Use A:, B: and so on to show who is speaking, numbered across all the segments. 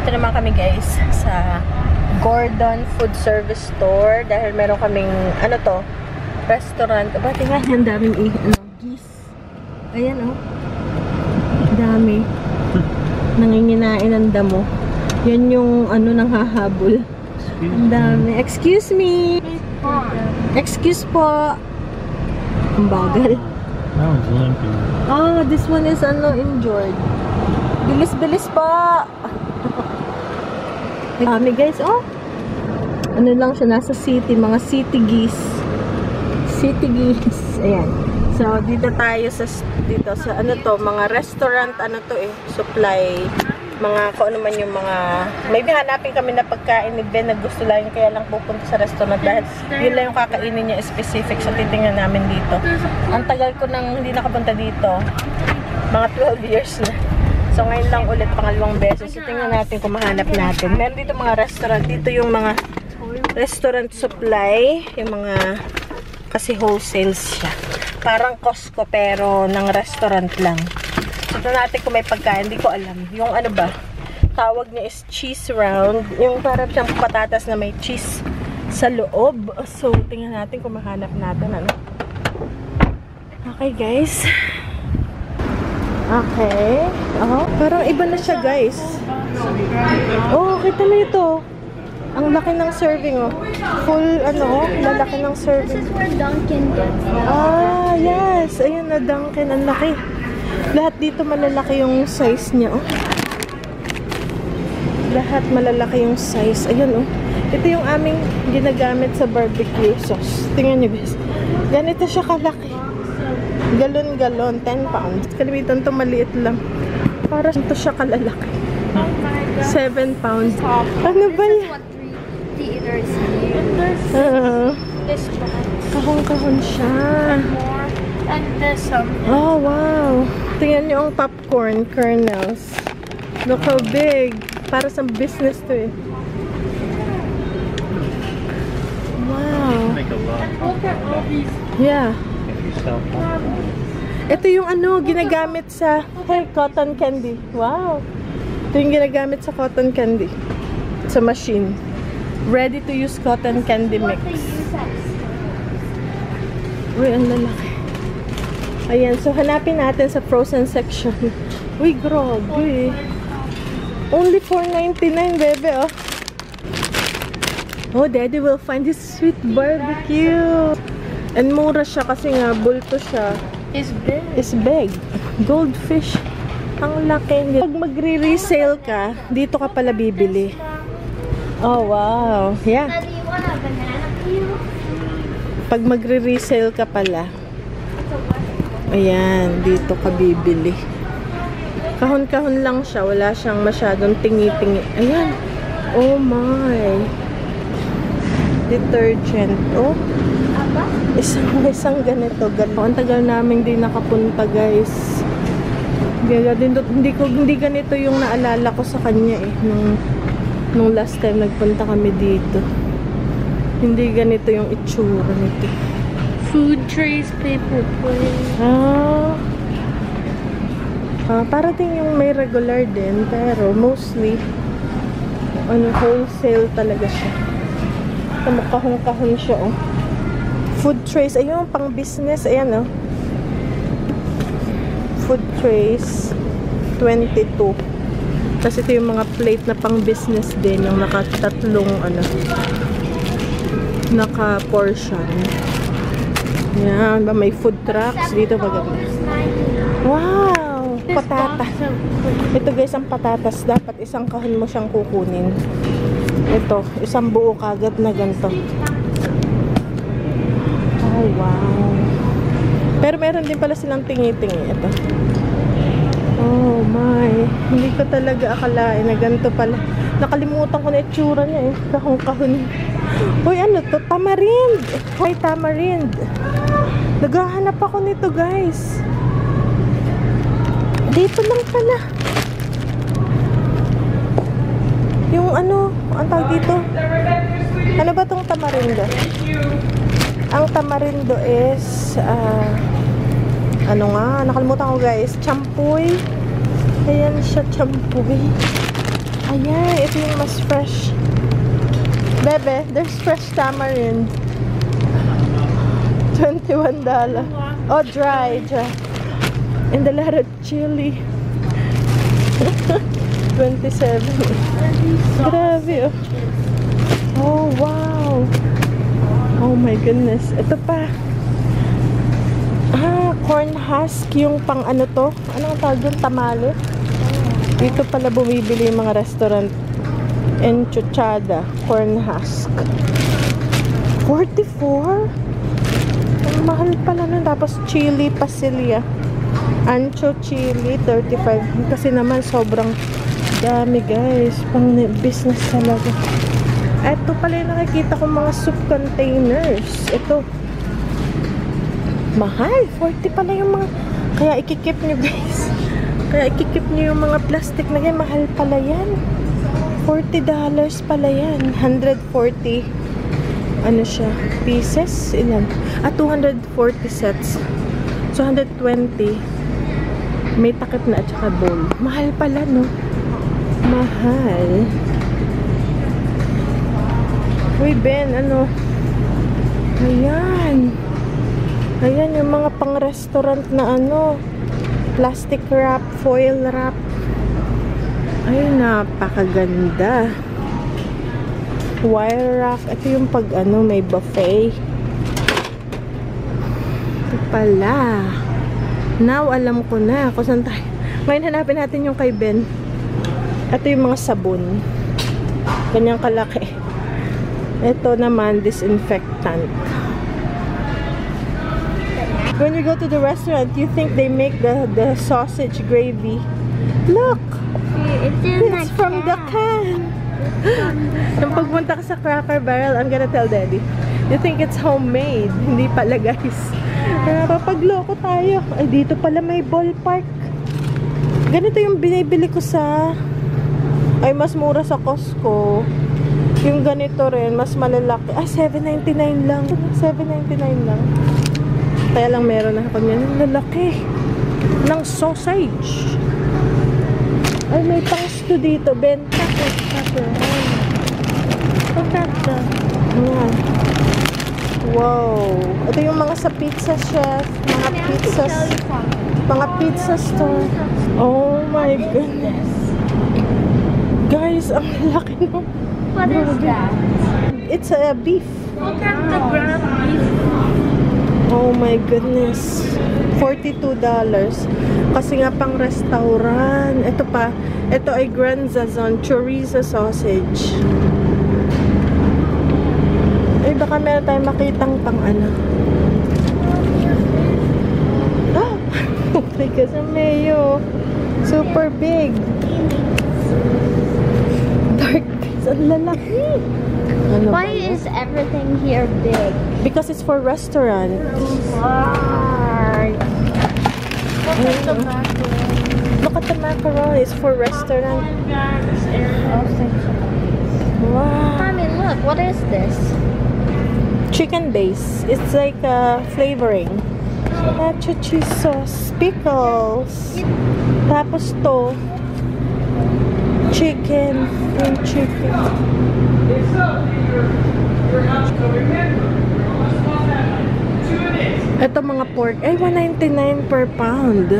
A: Dito naman kami guys sa Gordon Food Service Store dahil meron kaming ano to, restaurant. Aba, tingnan, ang daming geese. Ayan oh. Dami. Nanginginain ang damo. Yan yung ano nang hahabol. Ang dami. Excuse me. Excuse po. Ang bagal.
B: That one's limping.
A: Oh, this one is ano, injured. Bilis-bilis pa. Dami guys, oh. Ano lang siya, nasa city, mga city geese. City geese. Ayan. So, dito tayo sa ano to, mga restaurant, ano to eh, supply, mga, kung ano man yung mga, maybe hanapin kami na pagkain ni Ben na gusto lang, kaya lang pupunta sa restaurant dahil yun lang yung kakainin niya specific, so titingnan namin dito. Ang tagal ko nang hindi nakapunta dito, mga 12 years na. So, ngayon lang ulit, pangalawang beses. So, tingnan natin kung mahanap natin. Meron dito mga restaurant. Dito yung mga restaurant supply. Yung mga, kasi wholesale siya. Parang Costco, pero ng restaurant lang. So, ito natin kung may pagkain. Hindi ko alam. Yung ano ba? Tawag niya is cheese round. Yung parang siyang patatas na may cheese sa loob. So, tingnan natin kung mahanap natin. Ano? Okay, guys. Okay. Oh, parang iba na siya, guys. Oh, kita na ito. Ang laki ng serving, oh. Full, ano, lalaki ng serving.
C: This is where Dunkin gets.
A: Ah, yes. Ayun na, Dunkin. Ang laki. Lahat dito malalaki yung size niya, oh. Lahat malalaki yung size. Ayun, oh. Ito yung aming ginagamit sa barbecue sauce. Tingnan niyo, guys. Ganito siya kalaki. Galon-galon, 10 pounds. Kalimitan to maliit lang. Para ito siya kalalaki. 7 pounds. Ano ba yan?
C: Theaters this one.
A: Kahon-kahon siya.
C: More. And this
A: Oh, wow. Tingnan niyo ang popcorn kernels. Look how big. Para sa business to eh. Wow.
B: Make a lot.
C: Look at all these.
A: Yeah.
B: Yourself.
A: Ito yung ano, ginagamit sa cotton candy. Wow. Ito yung ginagamit sa cotton candy. Sa machine. Ready to use cotton candy mix. Uy, ang lalaki. Ayan, so hanapin natin sa frozen section. Uy, grabe. Only $4.99, bebe, oh. Oh, Daddy will find this sweet barbecue. And mura siya kasi nga, bulto siya.
C: It's big.
A: Is big. Goldfish. Ang laki. Pag magre-resale ka, dito ka pala bibili. Oh, wow. Yeah.
C: Do you want a banana peel?
A: Pag magre-resale ka pala, ayan, dito ka bibili. Kahon-kahon lang siya. Wala siyang masyadong tingi-tingi. Ayan. Oh my. Detergent. Oh. Isang ganito. Ang tagal namin din nakapunta, guys. Hindi ganito yung naalala ko sa kanya eh. Nung last time nagpunta kami dito. Hindi ganito yung itsura nito.
C: Food trays, paper plates.
A: Para din yung may regular din. Pero mostly, on wholesale talaga siya. Kahong-kahon siya, oh. Food trays. Ayun, pang business. Ayan, oh. Food trays. 22. Kasi ito yung mga plate na pang business din. Yung nakatatlong, ano, naka-portion. Ayan, ba may food trucks. Dito maganda. Wow! Patatas. Ito guys, ang patatas. Dapat isang kahon mo siyang kukunin. Ito, isang buo kagad na ganito. Oh, wow. Pero meron din pala silang tingi-tingi. Ito. Oh, my. Hindi ko talaga akalain na ganito pala. Nakalimutan ko na itsura niya eh. Kahon-kahon. Uy, ano to? Tamarind. May tamarind. Naghahanap ako nito, guys. Dito lang pala. Yung ano, ang tawag dito? Ano ba tong tamarindo? Ang tamarindo is ano nga, nakalimutan ko guys, champoy. Ayan siya, champoy. Ayan, ito yung mas fresh. Bebe, there's fresh tamarind. $21. Oh, dry. And a lot of chili. 27. Grabe, oh. Oh, wow. Oh my goodness. Ito pa. Corn husk. Yung pang ano to? Anong tawag yung tamale? Dito pala bumibili yung mga restaurant. Enchuchada. Corn husk. 44? Ang mahal pala nun. Tapos chili pasilia. Ancho chili, 35. Kasi naman sobrang dami, guys. Pang business talaga. Ito pala yung nakikita kong mga soup containers. Ito. Mahal. 40 pala yung mga... Kaya ikikip nyo, guys. Kaya ikikip nyo yung mga plastic na yan. Mahal pala yan. $40 pala yan. 140 ano siya? Pieces? Ilan? 240 sets. So, 120. May takip na at saka bowl. Mahal pala, no? Mahal. Uy, Ben, ano? Ayan. Ayan, yung mga pang-restaurant na ano. Plastic wrap, foil wrap. Ay, napakaganda. Wire rack. Ito yung pag ano, may buffet. Ito pala. Now, alam ko na kung saan tayo. Ngayon, hanapin natin yung kay Ben. Ito yung mga sabon. Ganyang kalaki. Ito naman, disinfectant. When you go to the restaurant, you think they make the sausage gravy. Look! It's from the can. Nung pagpunta ka sa Cracker Barrel, I'm gonna tell Daddy. You think it's homemade. Hindi pala, guys. Kaya papagloko tayo. Ay, dito pala may ballpark. Ganito yung binibili ko sa... Ay, mas mura sa Costco. Yung ganito rin, mas malalaki. Ay, $7.99 lang. $7.99 lang. Kaya lang meron na ako yan. Ang lalaki. Ng sausage. Ay, may pang-stew dito. Benta. Pagkata. Ayan. Wow. Ito yung mga sa pizza chef. Mga pizzas. Mga pizza store. Oh my goodness. Guys, ang laki no.
C: What is that?
A: It's a beef.
C: Look at the ground beef.
A: Oh my goodness. $42. Kasi nga pang restaurant. Ito pa. Ito ay Grand Zazon chorizo sausage. Ay, baka meron tayong makitang pang ano. Ah! Oh my gosh, ang mayo. Super big. Dark. Ang lalaki. Ano
C: Why
A: ba?
C: is everything here big?
A: Because it's for restaurant.
C: Why? Look at the macaroni.
A: Look at the macaron. It's for restaurant. Wow.
C: Mommy, look. What is this?
A: Chicken base. It's like flavoring. Nacho cheese sauce. Pickles. Tapos to. Chicken. Yung chicken. Ito mga pork. Ay, $1.99 per pound.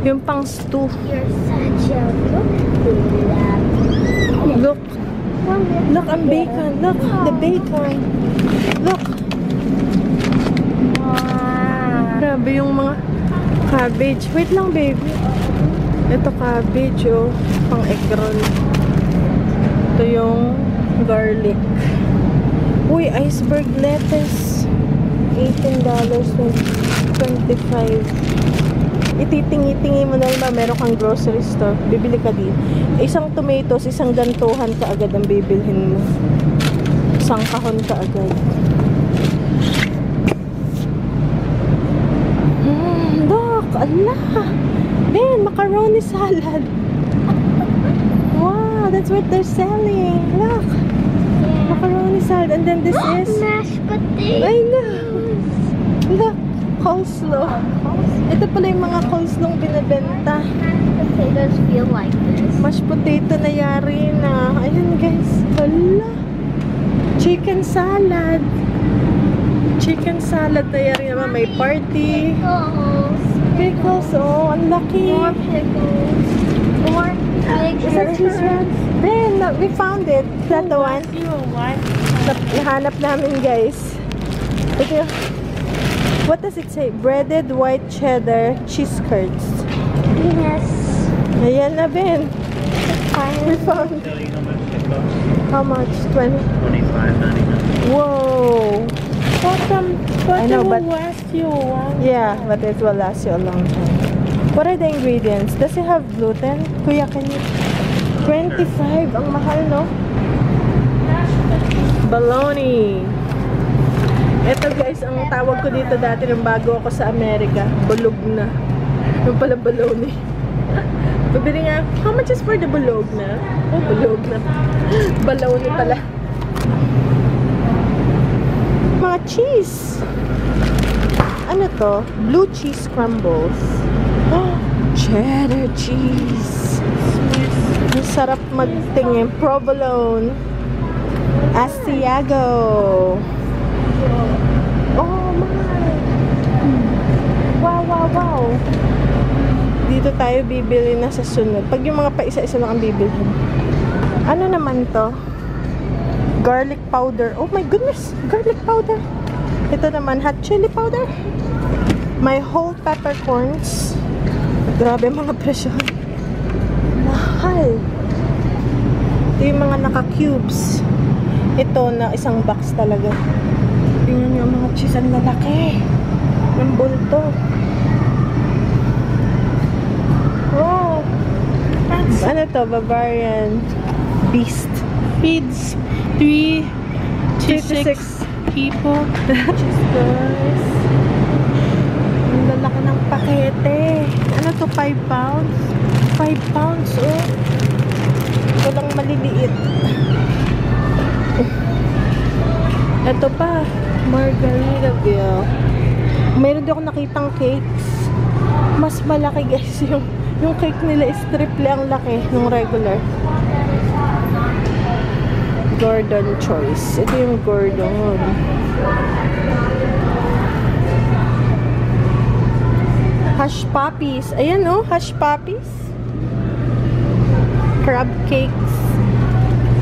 A: Yung pang stew.
C: You're such a
A: Look. Look, ang bacon. Look, the bacon. Look. Grabe yung mga cabbage. Wait lang, baby. Ito cabbage, oh. Pang egg roll. Ito yung garlic. Uy, iceberg lettuce. $18.25. Ititingi-tingi mo na naman, meron kang grocery store. Bibili ka din. Isang tomatoes, isang gantuhan ka agad ang bibilhin mo. Isang kahon ka agad. Look, Allah. Ben, macaroni salad. Wow, that's what they're selling. Look. Macaroni salad. And then this is...
C: mashed potatoes.
A: I know. Look. coleslaw. Ito pala yung mga coleslaw binibenta.
C: Potatoes feel like this.
A: Mashed potato na yari na. Ayun guys. Hala. Chicken salad. Chicken salad na yari naman. May party.
C: Pickles.
A: Pickles. Oh, ang laki.
C: More pickles. More big
A: Is that cheese ones? Then, we found it. Is that the one? Nahanap namin guys. Ito yung, what does it say? Breaded white cheddar cheese curds.
C: Yes.
A: Ayan na Ben. We found.
B: Tell you how much it costs?
A: How much? 20?
B: $25.99.
A: Whoa.
D: But
A: I know,
D: it
A: but-
D: will last you a while.
A: Yeah, but it will last you a long time. What are the ingredients? Does it have gluten? Kuya, can you? 25. Ang mahal, no? Bologna. Ito guys, ang tawag ko dito dati nung bago ako sa Amerika, bulog na. Yung pala bologna. Pabili nga, how much is for the bulog na? Oh, bulog na. Bologna pala. Mga cheese. Ano to? Blue cheese crumbles. Oh, cheddar cheese. Ang sarap magtingin. Provolone. Asiago. Oh my. Wow, wow, wow. Dito tayo bibili na sa sunod. Pag yung mga pa-isa-isa lang ang bibilhin. Ano naman to? Garlic powder. Oh my goodness. Garlic powder. Ito naman, hot chili powder. May whole peppercorns. Grabe mga presyo. Mahal. Ito yung mga naka-cubes. Ito na isang box talaga. Tingnan nyo ang mga cheese. Ang lalaki. Yung bulto. Wow. Ano to? Bavarian Beast.
D: Feeds 3 to
A: 56
D: 6 people.
A: Cheese guys. Ang lalaki ng pakete. Ano to? 5 pounds? 5 pounds, oh. Walang maliliit. Ito pa. Margaritaville. Mayroon din ako nakitang cakes. Mas malaki guys. Yung cake nila is triple ang laki ng regular. Gordon choice. Ito yung Gordon. Hush puppies. Ayan oh, hush puppies. Crab cakes.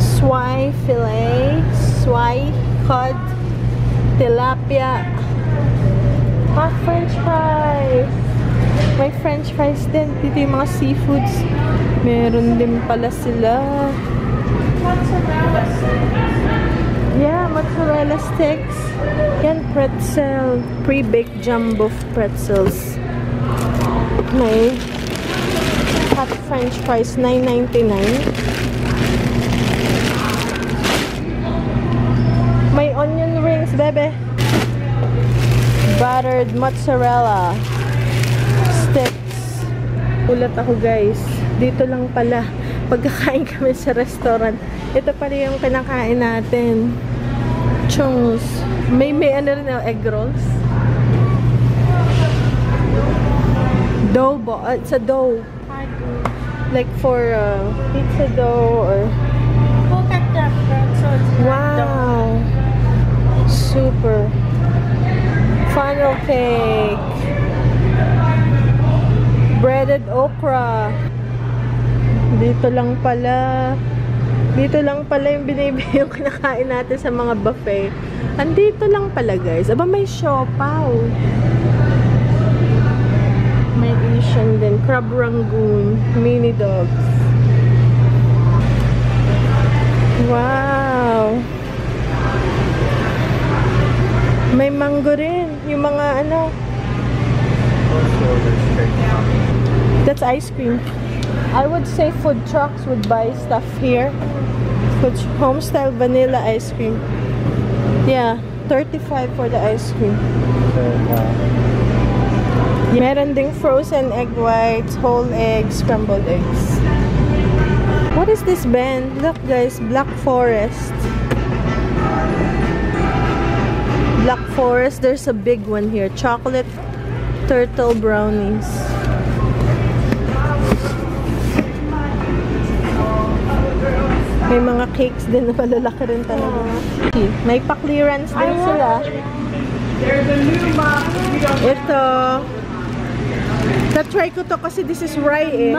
A: Swai fillet. Swai cod. Tilapia. Hot french fries. May french fries din. Dito yung mga seafoods. Meron din pala sila. Yeah, mozzarella sticks. Yan, pretzel. Pre-baked jumbo pretzels. May hot french fries, $9.99. May onion rings, bebe. Buttered mozzarella sticks. Ulat ako guys. Dito lang pala. Pagkakain kami sa restaurant. Ito pala yung kinakain natin. Chungs. May ano rin egg rolls. Dough ball. It's a dough. Like for pizza dough or...
D: Look at that pretzels.
A: Wow. Super. Funnel cake. Breaded okra. Dito lang pala. Dito lang pala yung binibili yung kinakain natin sa mga buffet. Andito lang pala guys. Aba may siopaw. May Asian din. Crab rangoon. Mini dogs. Wow. May mango rin. Yung mga ano. That's ice cream. I would say food trucks would buy stuff here. Food home-style vanilla ice cream. Yeah, $35 for the ice cream. Meron ding frozen egg whites, whole eggs, scrambled eggs. What is this, Ben? Look guys, Black Forest. Black Forest. There's a big one here. Chocolate turtle brownies. May mga cakes din na malalaki rin talaga. May pa-clearance din sila. Ito. Na-try ko to kasi this is rye eh.